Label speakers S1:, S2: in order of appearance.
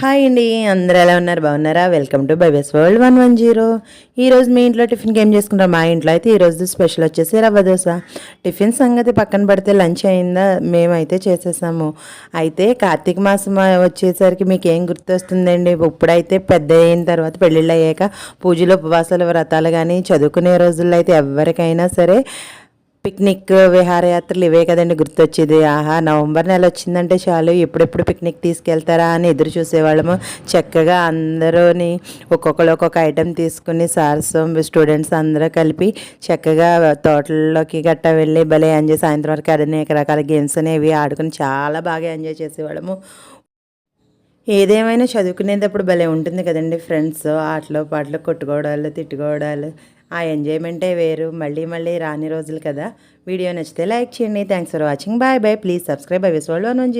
S1: Hi అండి, అందరూ ఎలా ఉన్నారు? బాగున్నారా? Welcome to Vibes world 110. ఈరోజు మీ ఇంట్లో టిఫిన్కి ఏం చేసుకుంటారు? మా ఇంట్లో అయితే ఈరోజు స్పెషల్ వచ్చేసి రవ్వ దోశ. టిఫిన్ సంగతి పక్కన పడితే లంచ్ అయిందా? మేమైతే చేసేసాము. అయితే కార్తీక మాసం వచ్చేసరికి మీకు ఏం గుర్తొస్తుందండి? ఇప్పుడైతే పెద్ద అయిన తర్వాత పెళ్ళిళ్ళు అయ్యాక పూజలు ఉపవాసాలు వ్రతాలు కానీ చదువుకునే రోజుల్లో అయితే ఎవరికైనా సరే పిక్నిక్ విహారయాత్రలు ఇవే కదండి గుర్తొచ్చేది. ఆహా, నవంబర్ నెల వచ్చిందంటే చాలు ఎప్పుడెప్పుడు పిక్నిక్ తీసుకెళ్తారా అని ఎదురు చూసేవాళ్ళము. చక్కగా అందరూని ఒక్కొక్కరు ఒక్కొక్క ఐటెం తీసుకుని సార్స్ స్టూడెంట్స్ అందరూ కలిపి చక్కగా తోటల్లోకి గట్టా వెళ్ళి భలే ఎంజాయ్, సాయంత్రం వరకు అనేక రకాల గేమ్స్ అనేవి ఆడుకుని చాలా బాగా ఎంజాయ్ చేసేవాళ్ళము. ఏదేమైనా చదువుకునేటప్పుడు భలే ఉంటుంది కదండి ఫ్రెండ్స్. ఆటలు పాటలు కొట్టుకోవడాలు తిట్టుకోవడాలు, ఆ ఎంజాయ్మెంటే వేరు. మళ్ళీ మళ్ళీ రాని రోజులు కదా. వీడియో నచ్చితే లైక్ చేయండి. Thanks for watching. Bye bye. Please subscribe Vibes world 110.